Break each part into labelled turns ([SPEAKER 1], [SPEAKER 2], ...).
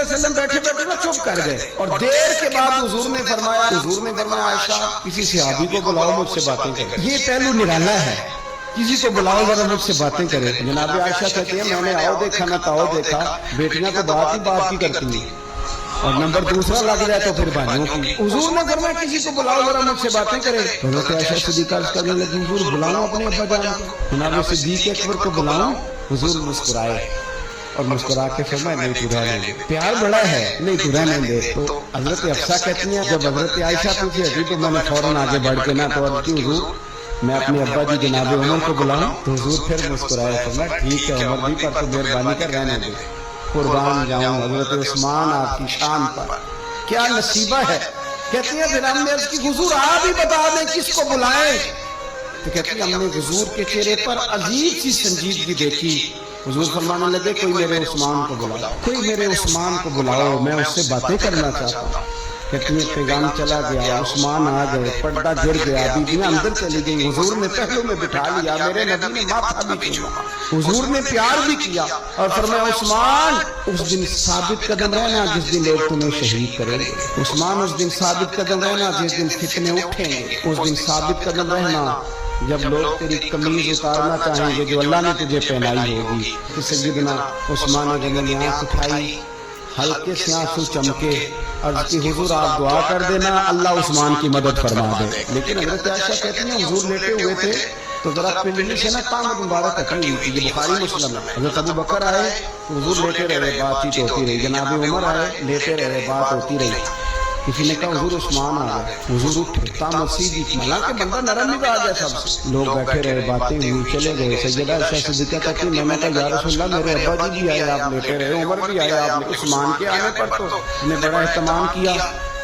[SPEAKER 1] علیہ وسلم بیٹھے بیٹھے نا چپ کر گئے، اور دیر کے بعد حضور نے فرمایا عائشہ کسی صحابی کو بلاؤ مجھ سے باتیں کریں۔ یہ پہلو نرالا ہے، کسی کو بلاؤ ذرا مجھ سے باتیں کرے۔ جناب عائشہ کہتی ہیں میں نے آؤ دیکھا نہ تاؤ دیکھا، بیٹیاں تو بات کی کرتی ہیں، اور نمبر دوسرا لگ جائے تو پھر بانیوں کی۔ حضور نے فرمایا کسی کو بلاؤ ذرا مجھ سے باتیں کرے۔ حضرت عائشہ صدیقہ عرض کرنے لگی حضور بلاؤں اپنے ابا جان کو، جناب صدیق اکبر کو بلاؤں؟ حضور مسکرائے اور مسکرا کے فرمایا نہیں تو رہنے دے، پیار بڑا ہے، نہیں تو رہنے دے۔ تو حضرت حفصہ کہتی ہیں جب حضرت عائشہ پیچھے ہٹی تو میں نے فوراً آگے بڑھ کے نہ تو عرض کی حضور میں اپنے ابا جی جناب عمر کو بلاؤں؟ تو حضور پھر مسکرائے، فرمایا ٹھیک ہے عمر جی پر تو مہربانی کر رہنے دے، قربان جاؤں حضرت عثمان آپ کی شان پر، کیا نصیبہ ہے۔ کہتی ہیں پھر ہم نے عرض کی حضور آپ ہی بتا دیں کس کو بلائیں؟ تو کہتی ہیں ہم نے حضور کے چہرے پر عجیب سی سنجیدگی دیکھی۔ حضور فرمانے لگے کوئی میرے عثمان کو بلاؤ، کوئی میرے عثمان کو بلاؤ، میں اس سے باتیں کرنا چاہتا ہوں۔ کہتی ہیں پیغام چلا گیا، عثمان آ گئے، پردہ گر گیا، بیویاں اندر چلی گئی، حضور نے پہلو میں بٹھا لیا، میرے نبی نے ماتھا بھی چوما، حضور نے پیار بھی کیا، اور فرمایا عثمان اس دن ثابت قدم رہنا جس دن لوگ تمہیں شہید کریں گے، عثمان اس دن ثابت قدم رہنا جس دن فتنے اٹھیں گے، اس دن ثابت قدم رہنا جب لوگ تیری قمیض اتارنا چاہیں گے جو اللہ نے تجھے پہنائی ہوگی۔ تو سیدنا عثمان غنی نے آنکھ اٹھائی، ہلکے سے آنسو چمکے، عرض کی حضور آپ دعا کر دینا اللہ عثمان کی مدد فرما دے۔ لیکن حضرت عائشہ کہتی ہیں حضور لیٹے ہوئے تھے تو ذرا پنڈلی سے نا کامت مبارک اٹھی ہوئی تھی، یہ بخاری مسلم ہے۔ حضرت ابو بکر آئے حضور لیٹے رہے، بات چیت ہوتی رہی، جناب عمر آئے لیٹے رہے، بات ہوتی رہی۔ کسی نے کہا حضور عثمان آ گئے، حضور اٹھے، تام سیدھی کی، حالانکہ بندہ نرم مزاج ہے سب سے، لوگ بیٹھے رہے، باتیں ہوئی، چلے گئے۔ سیدہ عائشہ صدیقہ کہتی میں نے کہا یا رسول اللہ میرے ابا جی بھی آئے آپ لیٹے رہے، عمر بھی آئے آپ نے، عثمان کے آنے پر تو نے بڑا اہتمام کیا۔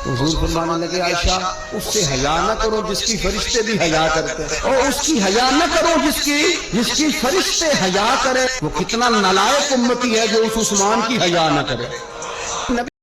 [SPEAKER 1] حضور فرمانے لگے عائشہ اس سے حیا نہ کرو جس کی فرشتے بھی حیا کرتے ہیں، اور اس کی حیا نہ کرو جس کی فرشتے حیا کرے۔ وہ کتنا نالائق امتی ہے جو اس عثمان کی حیا نہ کرے۔